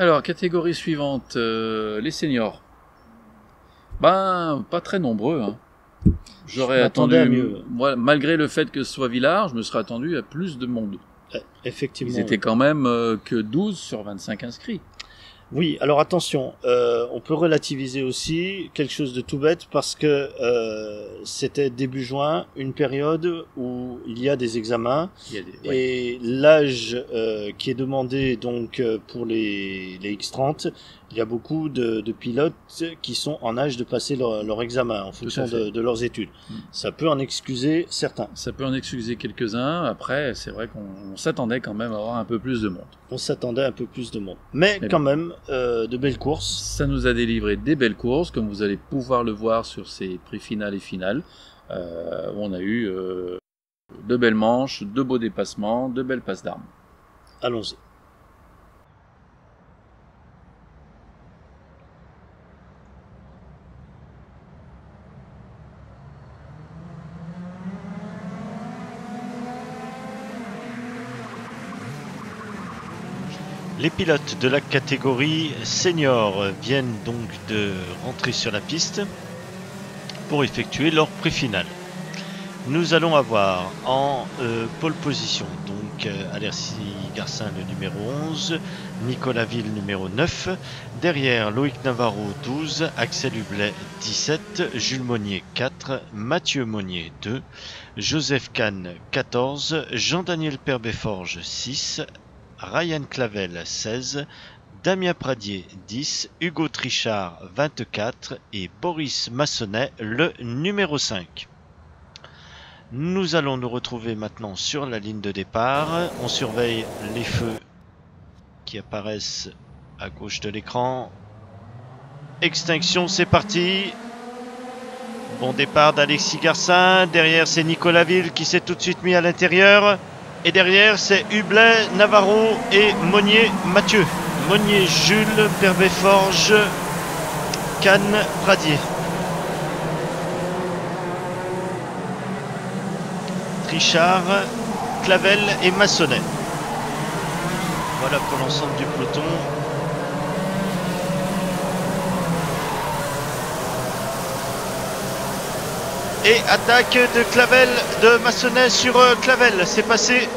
Alors, catégorie suivante, les seniors. Ben, pas très nombreux. Hein. J'aurais attendu, à mieux. Moi, malgré le fait que ce soit Villars, je me serais attendu à plus de monde. Effectivement. Ils étaient quand même que 12 sur 25 inscrits. Oui, alors attention, on peut relativiser aussi quelque chose de tout bête parce que c'était début juin, une période où il y a des examens et l'âge qui est demandé donc pour les X30, il y a beaucoup de pilotes qui sont en âge de passer leur examen en fonction de leurs études. Ça peut en excuser certains. Ça peut en excuser quelques-uns. Après, c'est vrai qu'on s'attendait quand même à avoir un peu plus de monde. On s'attendait un peu plus de monde. Mais quand même, de belles courses. Ça nous a délivré des belles courses, comme vous allez pouvoir le voir sur ces prix finales et finales. On a eu de belles manches, de beaux dépassements, de belles passes d'armes. Allons-y. Les pilotes de la catégorie senior viennent donc de rentrer sur la piste pour effectuer leur prix final. Nous allons avoir en pole position donc Alexis Garcin le numéro 11, Nicolas Ville numéro 9, derrière Loïc Navarro 12, Axel Hublet 17, Jules Monnier 4, Mathieu Monnier 2, Joseph Kahn 14, Jean-Daniel Perbéforge 6, Ryan Clavel 16, Damien Pradier 10, Hugo Trichard 24 et Boris Massonnet le numéro 5. Nous allons nous retrouver maintenant sur la ligne de départ. On surveille les feux qui apparaissent à gauche de l'écran. Extinction, c'est parti. Bon départ d'Alexis Garcin. Derrière, c'est Nicolas Ville qui s'est tout de suite mis à l'intérieur. Et derrière, c'est Hublet, Navarro et Monnier Mathieu. Monnier Jules, Perbéforge, Kahn, Pradier. Trichard, Clavel et Massonnet. Voilà pour l'ensemble du peloton. Et attaque de Clavel, de Massonnet sur Clavel, c'est passé.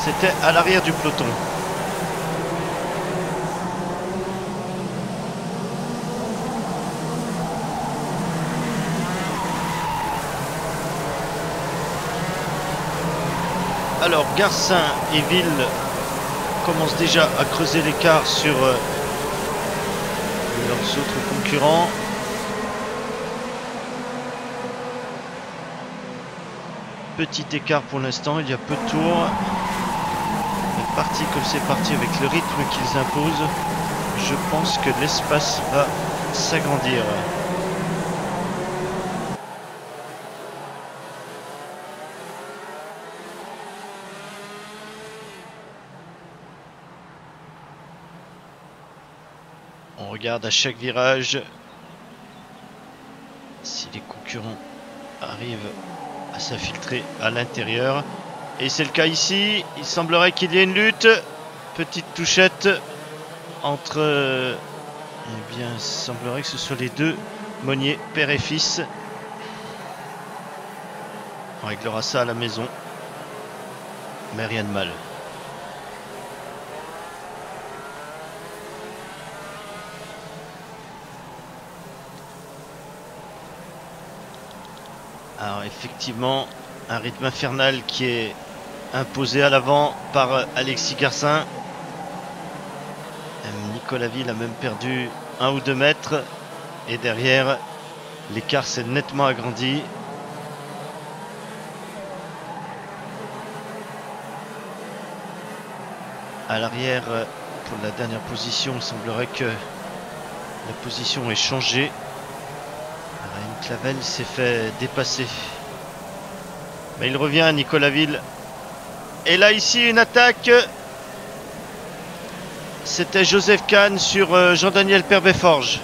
C'était à l'arrière du peloton. Alors Garcin et Ville commencent déjà à creuser l'écart sur leurs autres concurrents. Petit écart pour l'instant, il y a peu de tours. Mais parti comme c'est parti avec le rythme qu'ils imposent, je pense que l'espace va s'agrandir. On regarde à chaque virage si les concurrents arrivent à s'infiltrer à l'intérieur. Et c'est le cas ici. Il semblerait qu'il y ait une lutte. Petite touchette entre... eh bien, il semblerait que ce soit les deux Monnier, père et fils. On réglera ça à la maison. Mais rien de mal. Alors effectivement, un rythme infernal qui est imposé à l'avant par Alexis Garcin. Nicolas Ville a même perdu 1 ou 2 mètres. Et derrière, l'écart s'est nettement agrandi. À l'arrière, pour la dernière position, il semblerait que la position ait changé. Ryan Clavel s'est fait dépasser. Mais il revient, Nicolas Ville. Et là, ici, une attaque. C'était Joseph Kahn sur Jean-Daniel Perbéforge.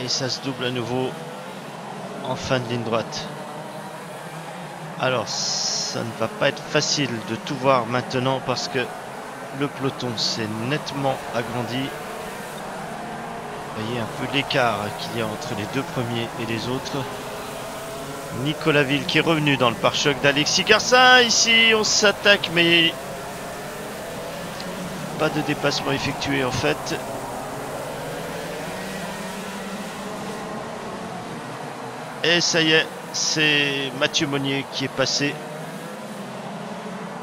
ça se double à nouveau en fin de ligne droite. Alors ça ne va pas être facile de tout voir maintenant parce que le peloton s'est nettement agrandi. Vous voyez un peu l'écart qu'il y a entre les deux premiers et les autres. Nicolas Ville qui est revenu dans le pare-choc d'Alexis Garcin. Ici on s'attaque mais pas de dépassement effectué en fait. Et ça y est, c'est Mathieu Monnier qui est passé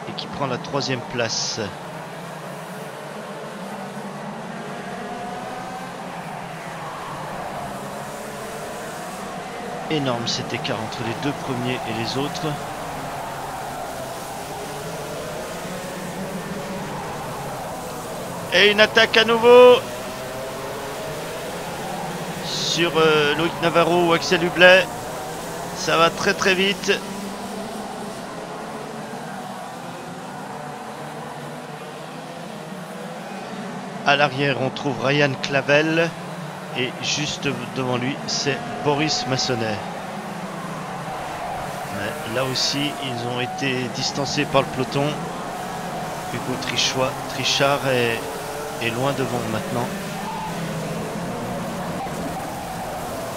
et qui prend la 3e place. Énorme cet écart entre les deux premiers et les autres. Et une attaque à nouveau sur Loïc Navarro ou Axel Hublet. Ça va très très vite. À l'arrière, on trouve Ryan Clavel. Et juste devant lui, c'est Boris Massonnet. Mais là aussi, ils ont été distancés par le peloton. Hugo Trichard est loin devant maintenant.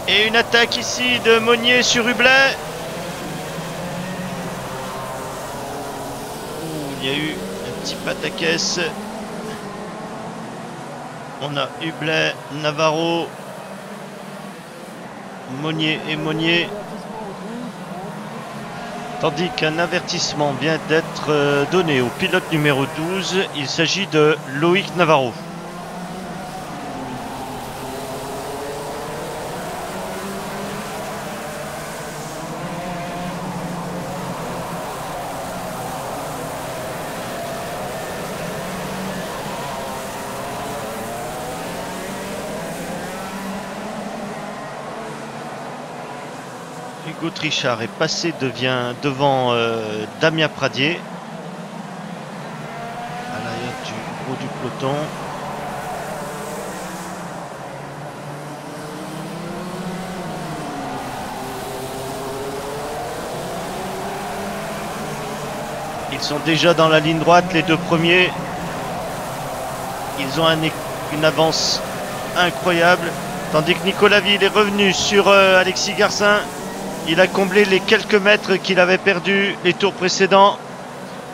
Et une attaque ici de Monnier sur Hublet. Il y a eu un petit pataquès. On a Hublet, Navarro, Monnier et Monnier. Tandis qu'un avertissement vient d'être donné au pilote numéro 12. Il s'agit de Loïc Navarro. Hugo Trichard est passé devant Damien Pradier à l'arrière du gros du peloton. Ils sont déjà dans la ligne droite, les deux premiers. Ils ont une avance incroyable. Tandis que Nicolas Ville est revenu sur Alexis Garcin. Il a comblé les quelques mètres qu'il avait perdus les tours précédents.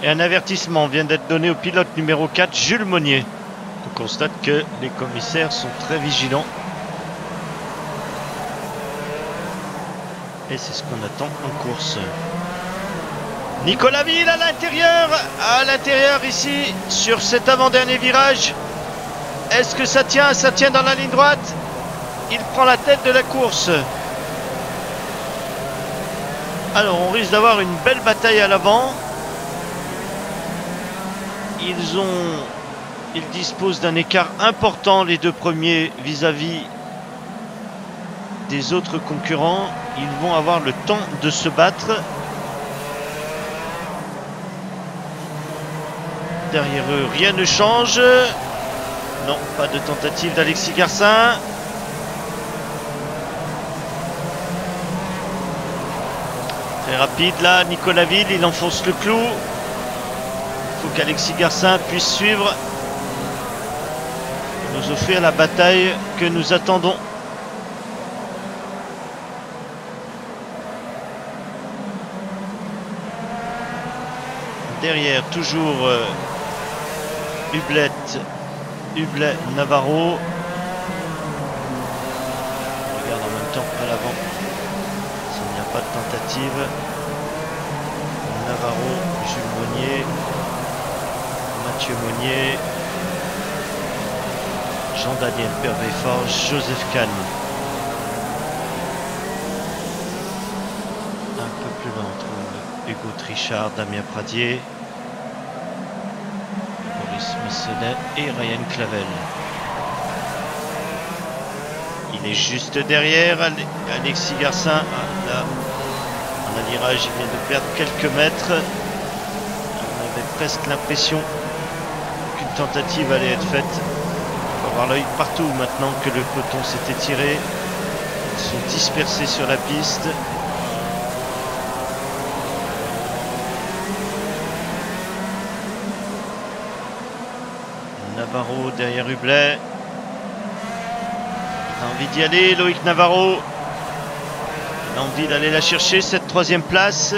Et un avertissement vient d'être donné au pilote numéro 4, Jules Monnier. On constate que les commissaires sont très vigilants. Et c'est ce qu'on attend en course. Nicolas Ville à l'intérieur ici, sur cet avant-dernier virage. Est-ce que ça tient dans la ligne droite? Il prend la tête de la course. Alors on risque d'avoir une belle bataille à l'avant. Ils disposent d'un écart important, les deux premiers, vis-à-vis des autres concurrents. Ils vont avoir le temps de se battre. Derrière eux, rien ne change. Non, pas de tentative d'Alexis Garcin. Très rapide là, Nicolas Ville, il enfonce le clou. Il faut qu'Alexis Garcin puisse suivre et nous offrir la bataille que nous attendons. Derrière, toujours Hublet, Navarro. On regarde en même temps à l'avant s'il n'y a pas de tentative. Navarro, Jules Monnier, Mathieu Monnier, Jean-Daniel Pervéfort, Joseph Kahn. Un peu plus loin, on trouve Hugo Trichard, Damien Pradier, Boris Massonnet et Ryan Clavel. Il est juste derrière Alexis Garcin. Là, en un virage, il vient de perdre quelques mètres. On avait presque l'impression qu'une tentative allait être faite. On va avoir l'œil partout maintenant que le peloton s'est étiré. se disperser sur la piste. Navarro derrière Hublet. Il a envie d'y aller, Loïc Navarro. Il a envie d'aller la chercher, cette troisième place.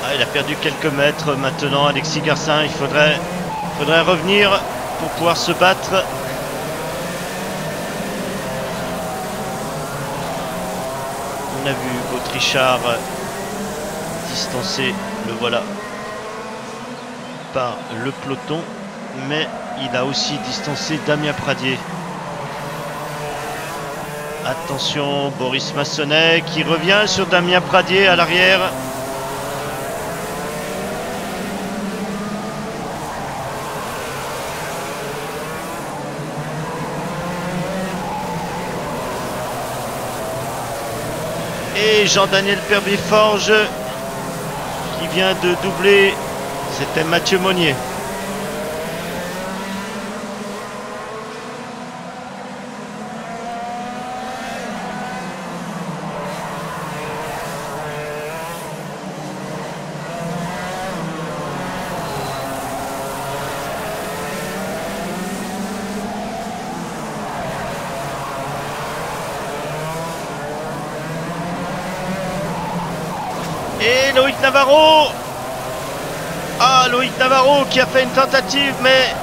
Ah, il a perdu quelques mètres maintenant, Alexis Garcin. Il faudrait revenir pour pouvoir se battre. On a vu Gauthier distancé, le voilà, par le peloton, mais il a aussi distancé Damien Pradier. Attention, Boris Massonnet qui revient sur Damien Pradier à l'arrière. Et Jean-Daniel Perbeforge qui vient de doubler, c'était Mathieu Monnier. Et Loïc Navarro. Ah, Loïc Navarro qui a fait une tentative, mais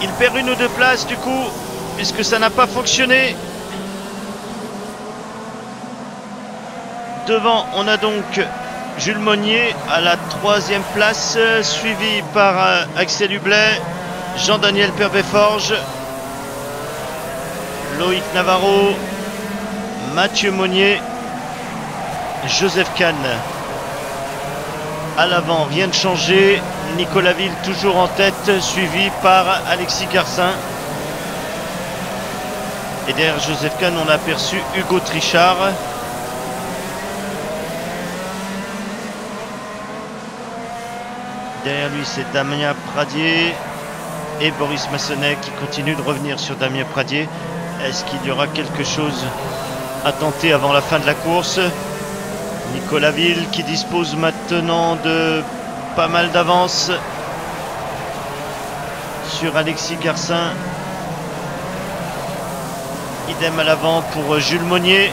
il perd une ou deux places du coup, puisque ça n'a pas fonctionné. Devant, on a donc Jules Monnier à la troisième place, suivi par Axel Hublet, Jean-Daniel Perbeforge, Loïc Navarro, Mathieu Monnier, Joseph Kahn. À l'avant, rien de changé. Nicolas Ville toujours en tête, suivi par Alexis Garcin. Et derrière Joseph Kahn, on a aperçu Hugo Trichard. Derrière lui, c'est Damien Pradier et Boris Massonnet qui continue de revenir sur Damien Pradier. Est-ce qu'il y aura quelque chose à tenter avant la fin de la course? Nicolas Ville qui dispose maintenant de pas mal d'avance sur Alexis Garcin. Idem à l'avant pour Jules Monnier.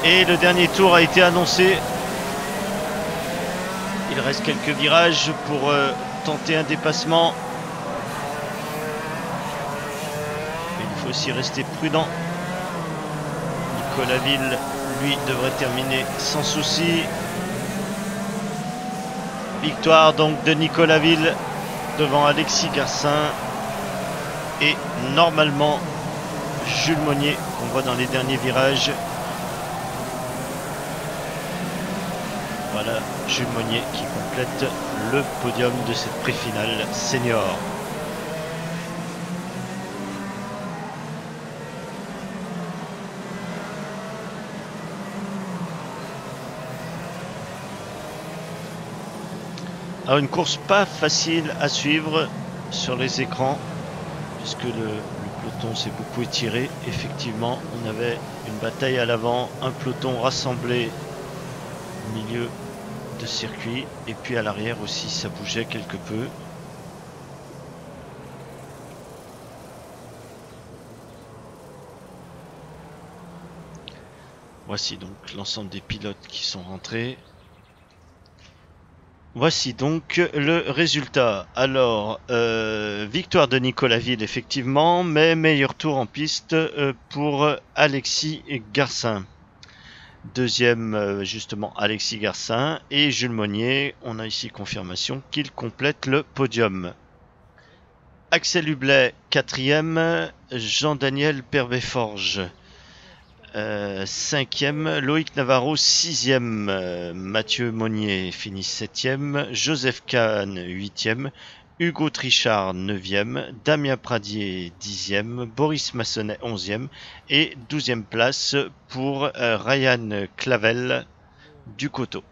Et le dernier tour a été annoncé. Il reste quelques virages pour tenter un dépassement. Mais il faut aussi rester prudent. Nicolas Ville, lui, devrait terminer sans souci. Victoire donc de Nicolas Ville devant Alexis Garcin. Et normalement, Jules Monnier, qu'on voit dans les derniers virages. Voilà, Jules Monnier qui complète le podium de cette pré-finale senior. Alors une course pas facile à suivre sur les écrans, puisque le peloton s'est beaucoup étiré. Effectivement, on avait une bataille à l'avant, un peloton rassemblé au milieu de circuit, et puis à l'arrière aussi ça bougeait quelque peu. Voici donc l'ensemble des pilotes qui sont rentrés. Voici donc le résultat. Alors, victoire de Nicolas Ville effectivement, mais meilleur tour en piste pour Alexis Garcin. Deuxième, justement, Alexis Garcin et Jules Monnier. On a ici confirmation qu'il complète le podium. Axel Hublet, quatrième. Jean-Daniel Perbeforge, cinquième. Loïc Navarro, sixième. Mathieu Monnier finit septième. Joseph Kahn, huitième. Hugo Trichard, 9e, Damien Pradier, 10e, Boris Massonnet, 11e et 12e place pour Ryan Clavel du Coteau.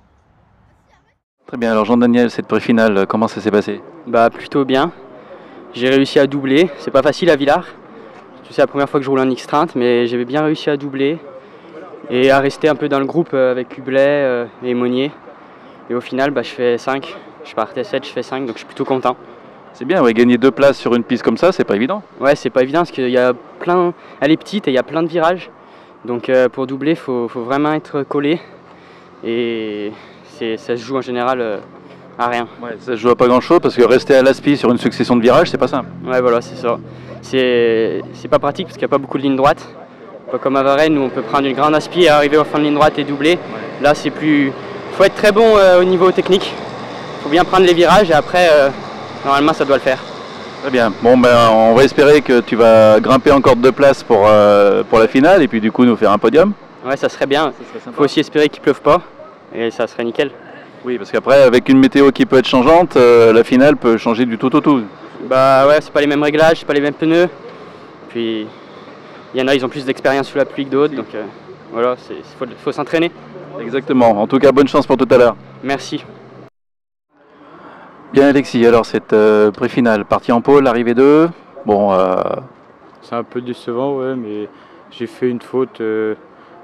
Très bien, alors Jean-Daniel, cette pré-finale, comment ça s'est passé? Bah plutôt bien. J'ai réussi à doubler. C'est pas facile à Villars. C'est la première fois que je roule un X30, mais j'avais bien réussi à doubler et à rester un peu dans le groupe avec Hublet et Monnier. Et au final, je fais 5. Je partais 7, je fais 5, donc je suis plutôt content. C'est bien, ouais, gagner 2 places sur une piste comme ça, c'est pas évident. Ouais, c'est pas évident parce qu'il y a plein. Elle est petite et il y a plein de virages. Donc pour doubler, faut vraiment être collé. Et ça se joue en général à rien. Ouais, ça se joue à pas grand chose parce que rester à l'aspi sur une succession de virages, c'est pas simple. Ouais, voilà, c'est ça. C'est pas pratique parce qu'il n'y a pas beaucoup de lignes droites. Pas comme à Varennes où on peut prendre une grande aspi et arriver au fin de ligne droite et doubler. Ouais. Là, c'est plus. Faut être très bon au niveau technique. Faut bien prendre les virages et après, normalement, ça doit le faire. Très bien. Bon, on va espérer que tu vas grimper encore 2 places pour la finale et puis du coup nous faire un podium. Ouais, ça serait bien. Faut aussi espérer qu'il pleuve pas et ça serait nickel. Oui, parce qu'après, avec une météo qui peut être changeante, la finale peut changer du tout au tout. Bah ouais, c'est pas les mêmes réglages, c'est pas les mêmes pneus. Puis il y en a, ils ont plus d'expérience sous la pluie que d'autres, donc voilà, faut s'entraîner. Exactement. En tout cas, bonne chance pour tout à l'heure. Merci. Bien Alexis, alors cette pré-finale, partie en pôle, arrivée 2. Bon. C'est un peu décevant, ouais, mais j'ai fait une faute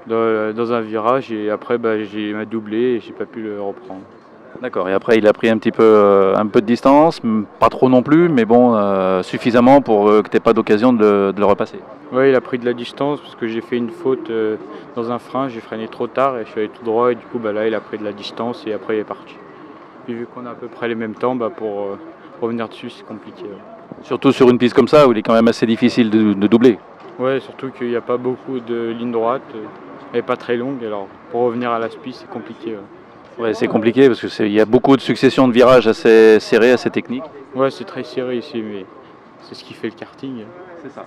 dans un virage et après j'ai m'a doublé et j'ai pas pu le reprendre. D'accord, et après il a pris un peu de distance, pas trop non plus, mais bon, suffisamment pour que tu n'aies pas d'occasion de le repasser. Oui, il a pris de la distance parce que j'ai fait une faute dans un frein, j'ai freiné trop tard et je suis allé tout droit et du coup là il a pris de la distance et après il est parti. Puis vu qu'on a à peu près les mêmes temps, pour revenir dessus c'est compliqué. Ouais. Surtout sur une piste comme ça où il est quand même assez difficile de doubler. Ouais, surtout qu'il n'y a pas beaucoup de lignes droites, elle n'est pas très longue, alors pour revenir à la piste c'est compliqué. Ouais. Ouais, c'est compliqué parce qu'il y a beaucoup de successions de virages assez serrés, assez techniques. Ouais, c'est très serré ici, mais c'est ce qui fait le karting. C'est ça.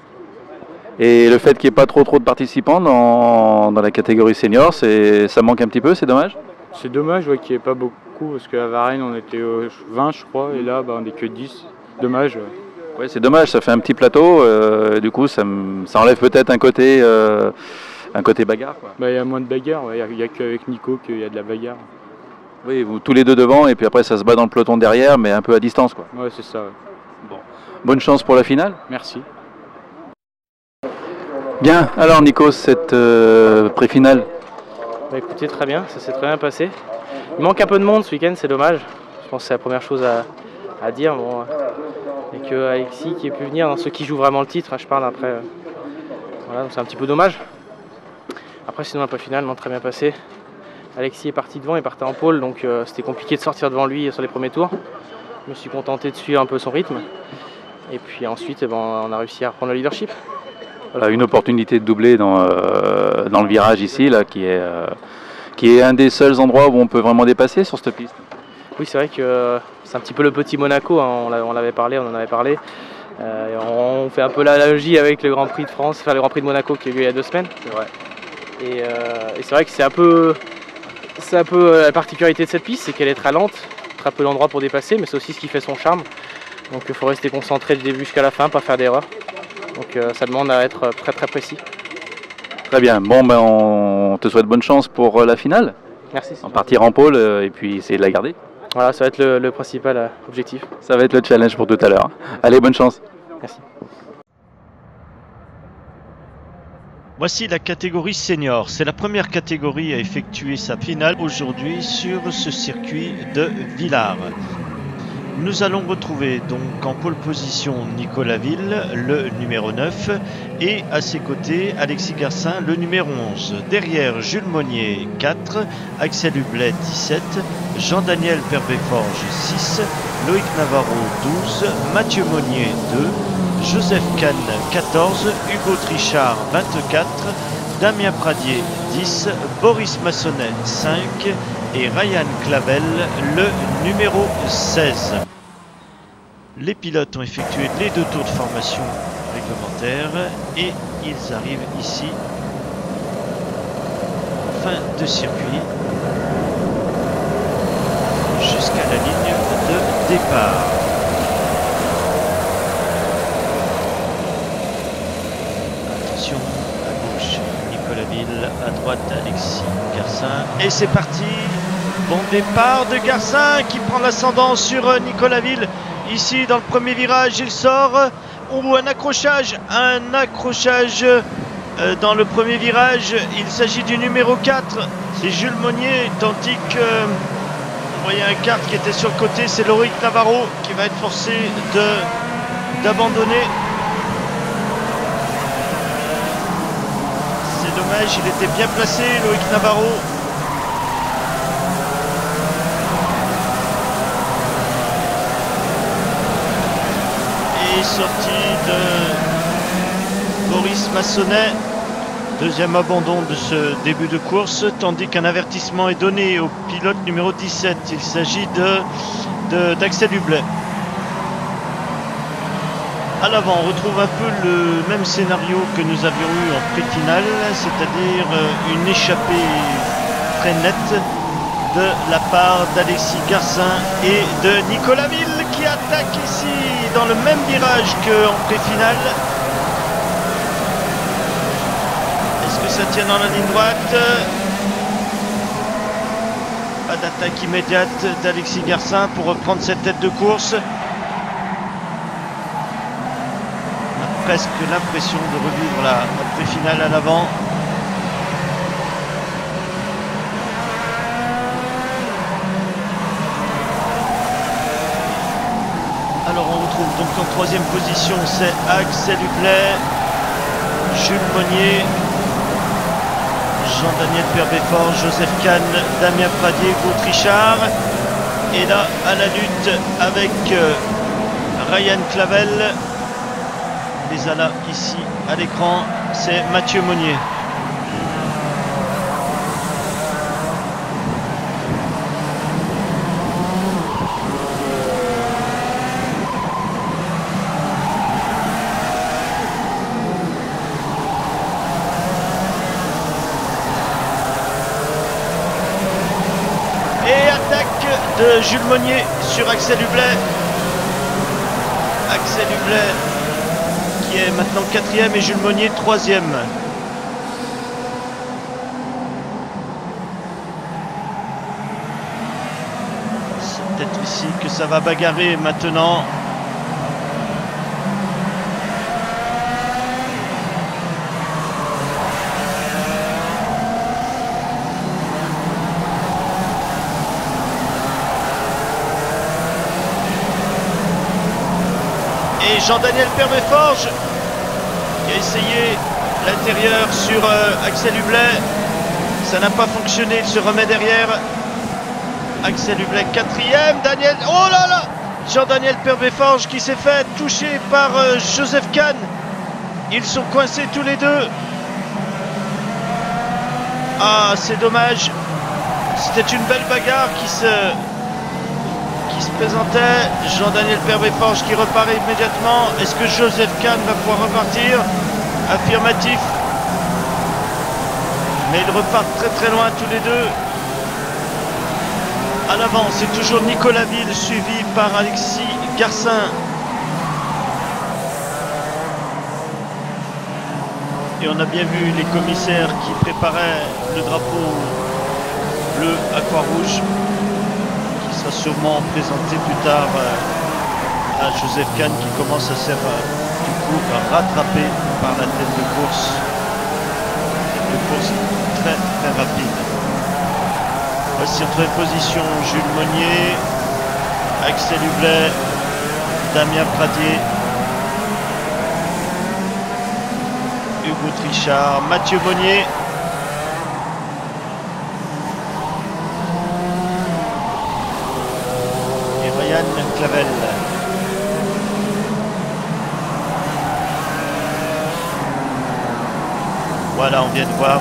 Et le fait qu'il n'y ait pas trop de participants dans la catégorie senior, ça manque un petit peu, c'est dommage? C'est dommage qu'il n'y ait pas beaucoup, parce qu'à Varennes on était 20 je crois, et là on n'est que 10. Dommage. Ouais, c'est dommage, ça fait un petit plateau, du coup ça enlève peut-être un côté bagarre. Il y a moins de bagarre, il n'y a qu'avec Nico qu'il y a de la bagarre. Oui, vous tous les deux devant et puis après ça se bat dans le peloton derrière, mais un peu à distance quoi. Ouais, c'est ça. Ouais. Bon. Bonne chance pour la finale. Merci. Bien, alors Nico, cette pré-finale. Écoutez, très bien, ça s'est très bien passé. Il manque un peu de monde ce week-end, c'est dommage. Je pense que c'est la première chose à dire. Bon, et que Alexis qui ait pu venir, dans ceux qui jouent vraiment le titre, je parle après. Voilà, donc c'est un petit peu dommage. Après, sinon la pré-finale, non, très bien passé. Alexis est parti devant, il partait en pôle, donc c'était compliqué de sortir devant lui sur les premiers tours. Je me suis contenté de suivre un peu son rythme. Et puis ensuite, on a réussi à reprendre le leadership. Voilà, une opportunité de doubler dans le virage ici, là, qui est un des seuls endroits où on peut vraiment dépasser sur cette piste. Oui, c'est vrai que c'est un petit peu le petit Monaco, hein, on en avait parlé. On fait un peu l'analogie avec le Grand Prix de France, le Grand Prix de Monaco qui a eu lieu il y a 2 semaines. C'est vrai. Et c'est vrai que c'est un peu la particularité de cette piste, c'est qu'elle est très lente, très peu d'endroits pour dépasser, mais c'est aussi ce qui fait son charme. Donc il faut rester concentré du début jusqu'à la fin, pas faire d'erreur. Donc ça demande à être très très précis. Très bien, bon on te souhaite bonne chance pour la finale. Merci. En partir en pôle et puis essayer de la garder. Voilà, ça va être le principal objectif. Ça va être le challenge pour tout à l'heure. Allez, bonne chance. Merci. Voici la catégorie senior. C'est la première catégorie à effectuer sa finale aujourd'hui sur ce circuit de Villars. Nous allons retrouver donc en pole position Nicolas Ville, le numéro 9, et à ses côtés Alexis Garcin, le numéro 11. Derrière Jules Monnier, 4, Axel Hublet, 17, Jean-Daniel Perbeforge, 6, Loïc Navarro, 12, Mathieu Monnier, 2, Joseph Kahn, 14, Hugo Trichard, 24, Damien Pradier, 10, Boris Massonnet, 5 et Ryan Clavel, le numéro 16. Les pilotes ont effectué les 2 tours de formation réglementaires et ils arrivent ici en fin de circuit jusqu'à la ligne de départ. Attention, à gauche Nicolas Ville, à droite Alexis Garcin et c'est parti. Bon départ de Garcin qui prend l'ascendant sur Nicolas Ville. Ici dans le premier virage, il sort. Ou un accrochage dans le premier virage. Il s'agit du numéro 4, c'est Jules Monnier, tandis que vous voyez un kart qui était sur le côté, c'est Loïc Navarro qui va être forcé d'abandonner. C'est dommage, il était bien placé, Loïc Navarro. Et sortie de Boris Massonnet. Deuxième abandon de ce début de course, tandis qu'un avertissement est donné au pilote numéro 17. Il s'agit d'Axel Hublet. À l'avant, on retrouve un peu le même scénario que nous avions eu en pré-finale, c'est-à-dire une échappée très nette de la part d'Alexis Garcin et de Nicolas Ville qui attaque ici dans le même virage qu'en pré-finale. Est-ce que ça tient dans la ligne droite? Pas d'attaque immédiate d'Alexis Garcin pour reprendre cette tête de course. On a presque l'impression de revivre la pré-finale à l'avant. Alors on retrouve donc en troisième position, c'est Axel Hublet, Jules Monnier, Jean-Daniel Perbefort, Joseph Kahn, Damien Pradier, Hugo Trichard. Et là, à la lutte avec Ryan Clavel. On les a là, ici, à l'écran, c'est Mathieu Monnier. De Jules Monnier sur Axel Hublet. Axel Hublet qui est maintenant 4e et Jules Monnier 3e. C'est peut-être ici que ça va bagarrer maintenant. Jean-Daniel Perbeforge qui a essayé l'intérieur sur Axel Hublet. Ça n'a pas fonctionné, il se remet derrière. Axel Hublet 4e. Daniel, oh là là, Jean-Daniel Perbeforge qui s'est fait toucher par Joseph Kahn. Ils sont coincés tous les deux. Ah, c'est dommage. C'était une belle bagarre qui se présentait. Jean-Daniel Perbeforge qui repart immédiatement. Est-ce que Joseph Kahn va pouvoir repartir? Affirmatif. Mais ils repartent très très loin tous les deux. À l'avant, c'est toujours Nicolas Ville suivi par Alexis Garcin. Et on a bien vu les commissaires qui préparaient le drapeau bleu à Croix-Rouge, qui sera sûrement présenté plus tard à Joseph Kahn, qui commence à se faire du coup rattraper par la tête de course. Tête de course très très rapide. Voici en troisième position Jules Monnier, Axel Hublet, Damien Pradier, Hugo Trichard, Mathieu Monnier. Et Ryan Clavel. Voilà, on vient de voir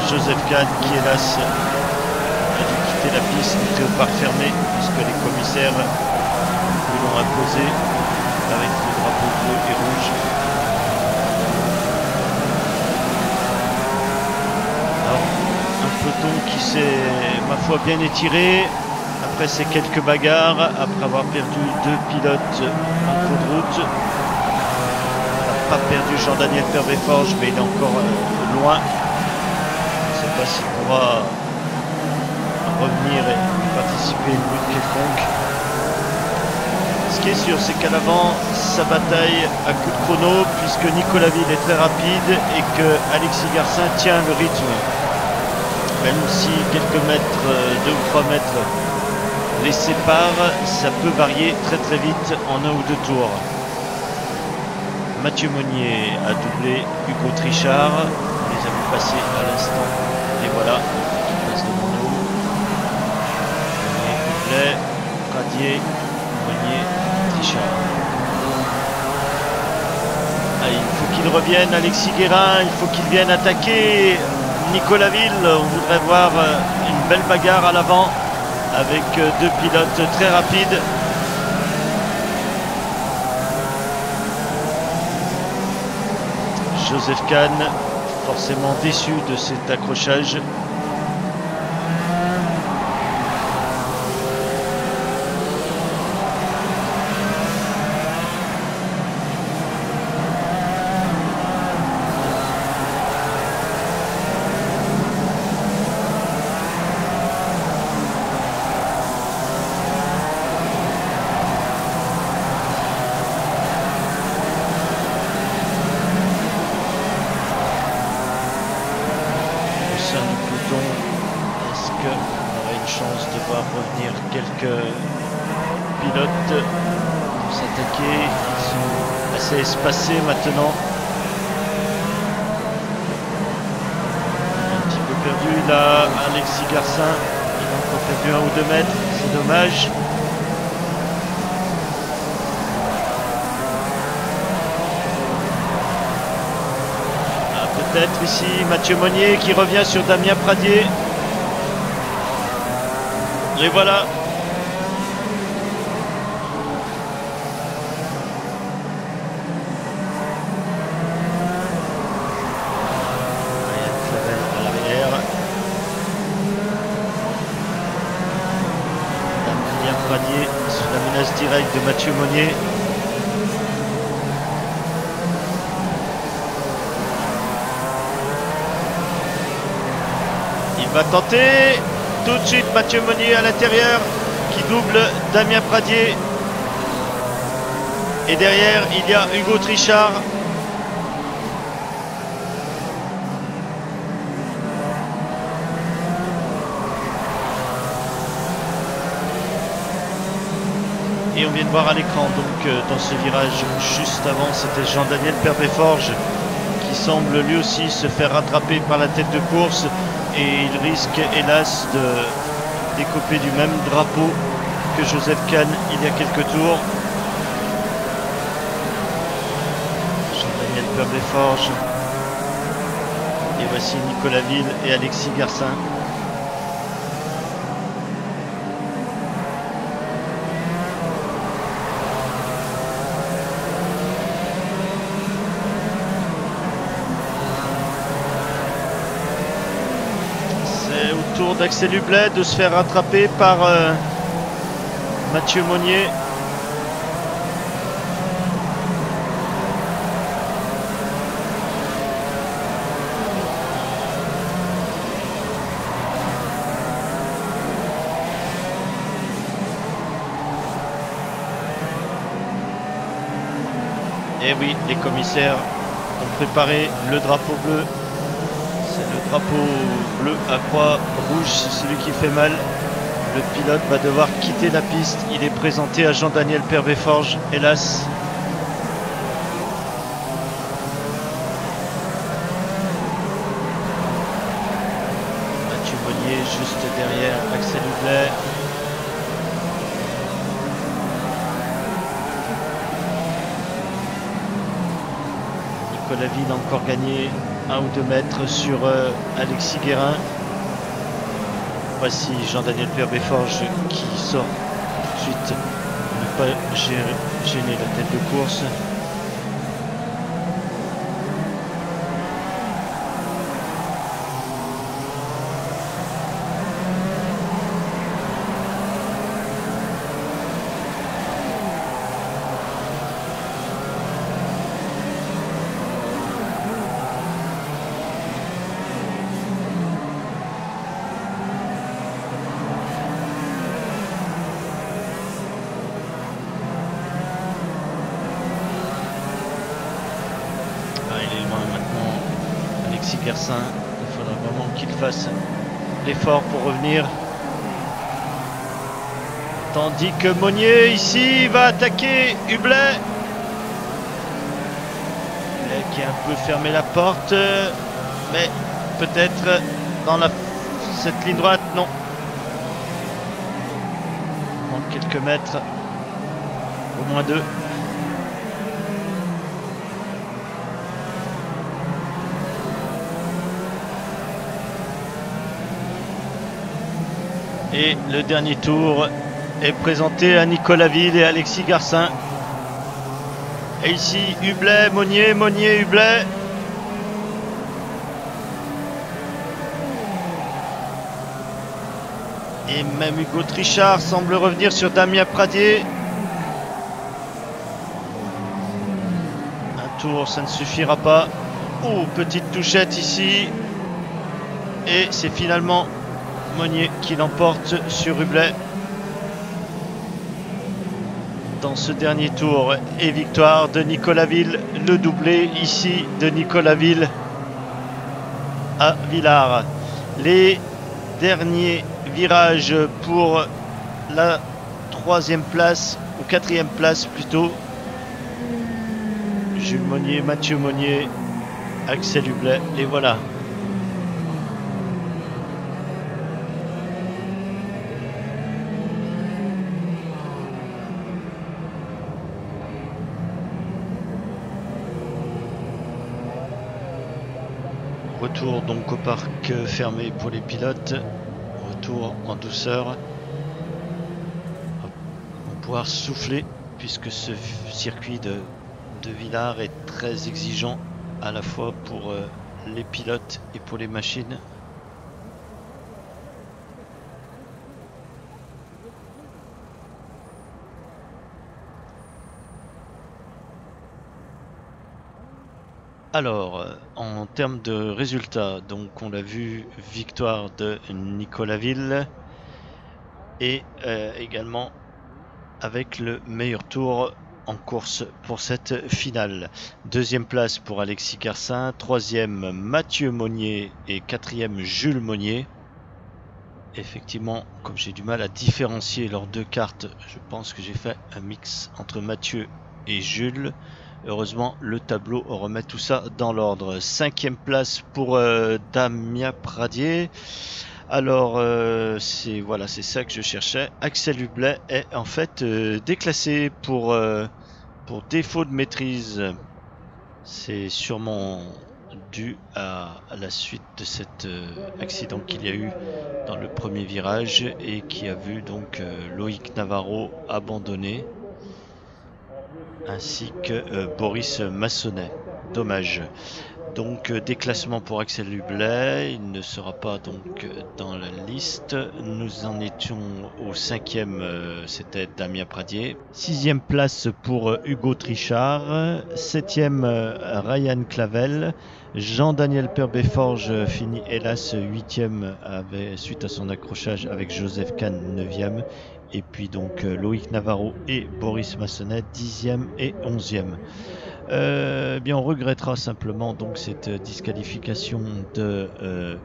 Joseph Kahn qui, hélas, a dû quitter la piste, était au parc fermé, puisque les commissaires lui l'ont imposé avec le drapeau bleu et rouge. Alors, un peloton qui s'est, ma foi, bien étiré après ces quelques bagarres, après avoir perdu 2 pilotes en cours de route. On n'a pas perdu Jean-Daniel Perbeforge, mais il est encore loin. Je ne sais pas s'il pourra revenir et participer à une lutte quelconque. Ce qui est sûr, c'est qu'à l'avant, ça bataille à coup de chrono, puisque Nicolas Ville est très rapide et que Alexis Garcin tient le rythme. Même si quelques mètres, 2 ou 3 mètres les séparent, ça peut varier très très vite en 1 ou 2 tours. Mathieu Monnier a doublé Hugo Trichard. On les a vus passer à l'instant. Et voilà, qui passe devant nous. Monnier, Doublet, Pradier, Monnier, Trichard. Ah, il faut qu'il revienne, Alexis Guérin. Il faut qu'il vienne attaquer Nicolas Ville. On voudrait voir une belle bagarre à l'avant avec 2 pilotes très rapides. Joseph Kahn, forcément déçu de cet accrochage. Quelques pilotes pour s'attaquer, ils sont assez espacés maintenant. Un petit peu perdu là, Alexis Garcin, il a encore perdu 1 ou 2 mètres, c'est dommage. Ah, peut-être ici Mathieu Monnier qui revient sur Damien Pradier. Et voilà. À l'arrière. Damien Pradier sous la menace directe de Mathieu Monnier. Il va tenter. Tout de suite Mathieu Monnier à l'intérieur qui double Damien Pradier. Et derrière il y a Hugo Trichard. Et on vient de voir à l'écran donc dans ce virage juste avant, c'était Jean-Daniel Perbet-Forges qui semble lui aussi se faire rattraper par la tête de course. Et il risque hélas de décoper du même drapeau que Joseph Kahn il y a quelques tours. Jean-Daniel Perbet-Forges. Et voici Nicolas Ville et Alexis Garcin. Tour d'Axel Hublet de se faire rattraper par Mathieu Monnier. Et oui, les commissaires ont préparé le drapeau bleu. Le drapeau bleu à croix rouge, c'est celui qui fait mal. Le pilote va devoir quitter la piste. Il est présenté à Jean-Daniel Perbet-Forges, hélas. Mathieu Monnier juste derrière Axel Hublet. Nicolas Ville a encore gagné 1 ou 2 mètres sur Alexis Guérin. Voici Jean-Daniel Perbet-Forges qui sort tout de suite, ne pas gêner la tête de course. Garcin, il faudra vraiment qu'il fasse l'effort pour revenir. Tandis que Monnier ici va attaquer Hublet. Hublet qui a un peu fermé la porte, mais peut-être dans cette ligne droite, non. Il manque quelques mètres, au moins 2. Et le dernier tour est présenté à Nicolas Ville et Alexis Garcin. Et ici, Hublet, Monnier, Monnier, Hublet. Et même Hugo Trichard semble revenir sur Damien Pradier. Un tour, ça ne suffira pas. Oh, petite touchette ici. Et c'est finalement Monnier qui l'emporte sur Hublet dans ce dernier tour. Et victoire de Nicolas Ville, le doublé ici de Nicolas Ville à Villars. Les derniers virages pour la 3e place, ou 4e place plutôt. Jules Monnier, Mathieu Monnier, Axel Hublet, et voilà. Retour donc au parc fermé pour les pilotes. Retour en douceur. On va pouvoir souffler puisque ce circuit de Villars est très exigeant à la fois pour les pilotes et pour les machines. Alors, en termes de résultats, donc on l'a vu, victoire de Nicolas Ville et également avec le meilleur tour en course pour cette finale. 2e place pour Alexis Garcin, 3e Mathieu Monnier et 4e Jules Monnier. Effectivement, comme j'ai du mal à différencier leurs 2 cartes, je pense que j'ai fait un mix entre Mathieu et Jules. Heureusement, le tableau remet tout ça dans l'ordre. 5e place pour Damien Pradier. Alors, c'est ça que je cherchais. Axel Hublet est en fait déclassé pour défaut de maîtrise. C'est sûrement dû à la suite de cet accident qu'il y a eu dans le premier virage et qui a vu donc Loïc Navarro abandonner, ainsi que Boris Massonnet. Dommage. Donc déclassement pour Axel Hublet, il ne sera pas donc dans la liste. Nous en étions au 5e, c'était Damien Pradier. 6e place pour Hugo Trichard. 7e Ryan Clavel. Jean-Daniel Perbéforge finit hélas 8e suite à son accrochage avec Joseph Kahn 9e. Et puis donc Loïc Navarro et Boris Massonnet 10e et 11e. Bien on regrettera simplement donc cette disqualification de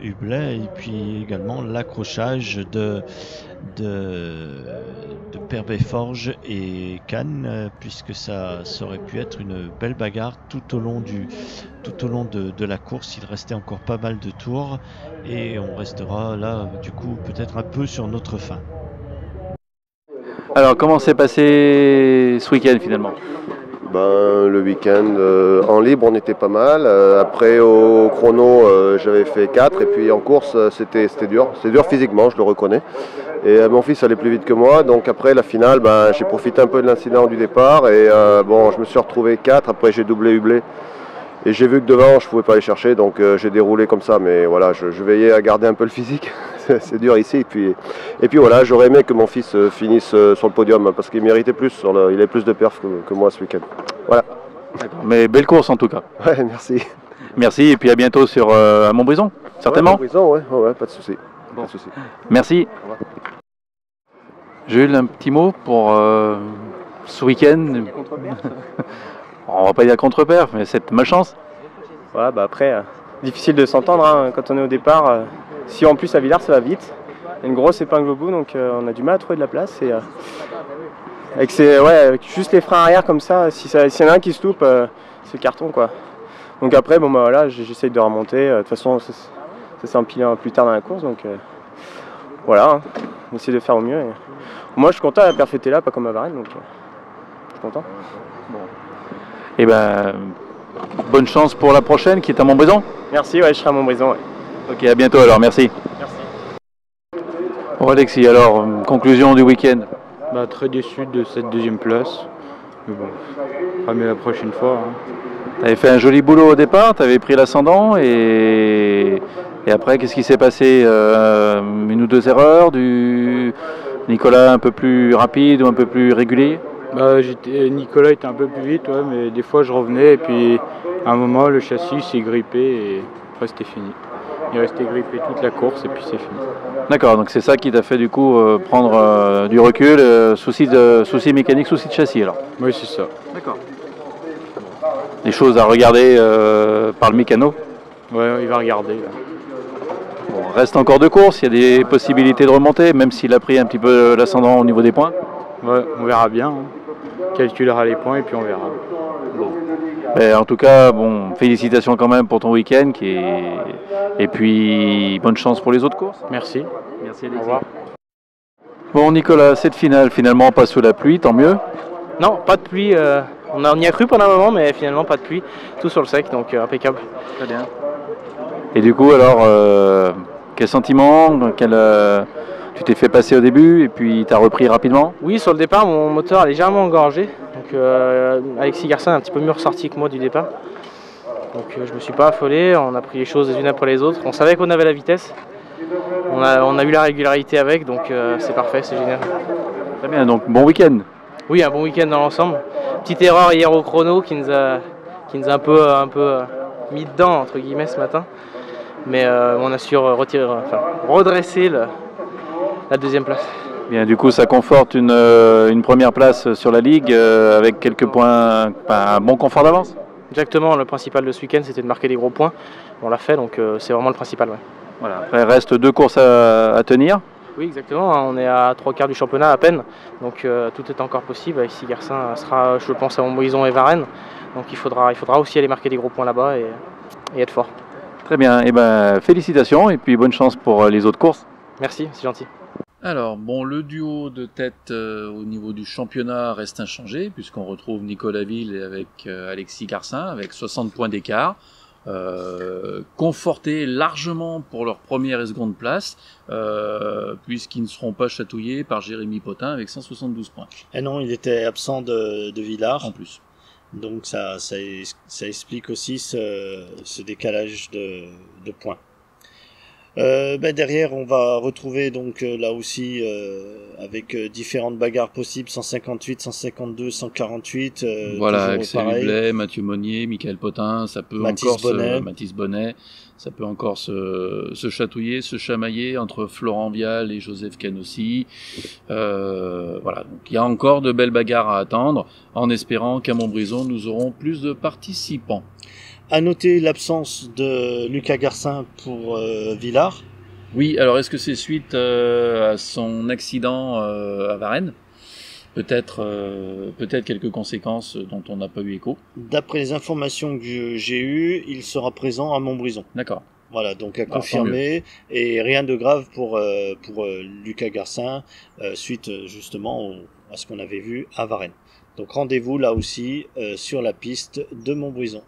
Hublet et puis également l'accrochage de Perbéforge et Kahn, puisque ça aurait pu être une belle bagarre tout au long de la course. Il restait encore pas mal de tours et on restera là du coup peut-être un peu sur notre faim. Alors, comment s'est passé ce week-end finalement? Le week-end en libre, on était pas mal. Après, au chrono, j'avais fait 4. Et puis en course, c'était dur. C'est dur physiquement, je le reconnais. Et mon fils allait plus vite que moi. Donc après la finale, j'ai profité un peu de l'incident du départ. Et je me suis retrouvé 4. Après, j'ai doublé Hublet. Et j'ai vu que devant, je ne pouvais pas aller chercher. Donc j'ai déroulé comme ça. Mais voilà, je veillais à garder un peu le physique. C'est dur ici. Et puis voilà, j'aurais aimé que mon fils finisse sur le podium parce qu'il méritait plus. Il a plus de perf que moi ce week-end. Voilà. Mais belle course en tout cas. Ouais, merci. Merci et puis à bientôt à Montbrison, certainement. Montbrison, ouais, pas de souci. Bon. Pas de souci. Merci. Au revoir. Jules, un petit mot pour ce week-end. On va pas dire contre-perf, mais cette malchance. Ouais, après, difficile de s'entendre hein, quand on est au départ. Si en plus à Villars ça va vite, il y a une grosse épingle au bout, donc on a du mal à trouver de la place. Et, avec juste les freins arrière comme ça, s'il y en a un qui se loupe, c'est carton quoi. Donc après, bon bah voilà, j'essaye de remonter. De toute façon, ça s'empile plus tard dans la course, donc voilà, hein, on essaie de faire au mieux. Et... Moi je suis content, la perf était là, pas comme à Varennes, donc je suis content. Bon. Et ben, bonne chance pour la prochaine qui est à Montbrison. Merci, ouais, je serai à Montbrison. Ouais. Ok, à bientôt alors, merci. Merci. Bon Alexis, alors, conclusion du week-end. Bah, très déçu de cette deuxième place. Mais bon, pas mieux la prochaine fois. Hein. Tu avais fait un joli boulot au départ, tu avais pris l'ascendant et après, qu'est-ce qui s'est passé? Une ou deux erreurs, du Nicolas un peu plus rapide ou un peu plus régulier? Bah, Nicolas était un peu plus vite, ouais, mais des fois je revenais et puis à un moment le châssis s'est grippé et après c'était fini. Il restait grippé toute la course et puis c'est fini. D'accord, donc c'est ça qui t'a fait du coup prendre du recul, souci mécanique, souci de châssis alors? Oui, c'est ça. D'accord. Des choses à regarder par le mécano? Ouais, il va regarder. Là. Bon, reste encore deux courses, il y a des possibilités de remonter, même s'il a pris un petit peu l'ascendant au niveau des points? Ouais, on verra bien. Hein. Calculera les points et puis on verra. Bon. En tout cas, bon, félicitations quand même pour ton week-end et puis bonne chance pour les autres courses. Merci. Merci Alexis. Au revoir. Bon Nicolas, cette finale finalement pas sous la pluie, tant mieux. Non, pas de pluie. On y a cru pendant un moment, mais finalement pas de pluie. Tout sur le sec, donc impeccable. Très bien. Et du coup alors, quel sentiment, tu t'es fait passer au début et puis tu as repris rapidement? Oui, sur le départ, mon moteur a légèrement engorgé. Donc Alexis Garcin est un petit peu mieux ressorti que moi du départ. Donc je me suis pas affolé, on a pris les choses les unes après les autres. On savait qu'on avait la vitesse. On a eu la régularité avec, donc c'est parfait, c'est génial. Très bien, donc bon week-end. Oui, un bon week-end dans l'ensemble. Petite erreur hier au chrono qui nous a un peu mis dedans, entre guillemets, ce matin. Mais on a su redresser la deuxième place. Bien, du coup, ça conforte une première place sur la Ligue avec quelques points, un bon confort d'avance. Exactement, le principal de ce week-end, c'était de marquer des gros points. On l'a fait, donc c'est vraiment le principal. Ouais. Voilà. Après, il reste deux courses à tenir. Oui, exactement. On est à 3/4 du championnat à peine, donc tout est encore possible. Alexis Garcin sera, je pense, à Montbrison et Varennes. Donc il faudra aussi aller marquer des gros points là-bas et être fort. Très bien, et félicitations et puis bonne chance pour les autres courses. Merci, c'est gentil. Alors, bon, le duo de tête au niveau du championnat reste inchangé, puisqu'on retrouve Nicolas Ville avec Alexis Garcin, avec 60 points d'écart, confortés largement pour leur première et seconde place, puisqu'ils ne seront pas chatouillés par Jérémy Potin avec 172 points. Et non, il était absent de Villars. En plus. Donc ça explique aussi ce décalage de points. Derrière, on va retrouver donc là aussi avec différentes bagarres possibles, 158, 152, 148. Voilà, Axel Hublet, Mathieu Monnier, Michael Potin, ça peut Mathis Bonnet, ça peut encore se chatouiller, se chamailler entre Florent Vial et Joseph Canossi. Voilà, donc il y a encore de belles bagarres à attendre, en espérant qu'à Montbrison nous aurons plus de participants. À noter l'absence de Lucas Garcin pour Villars. Oui, alors est-ce que c'est suite à son accident à Varennes ? Peut-être quelques conséquences dont on n'a pas eu écho. D'après les informations que j'ai eues, il sera présent à Montbrison. D'accord. Voilà, donc à confirmer, et rien de grave pour Lucas Garcin, suite justement à ce qu'on avait vu à Varennes. Donc rendez-vous là aussi sur la piste de Montbrison.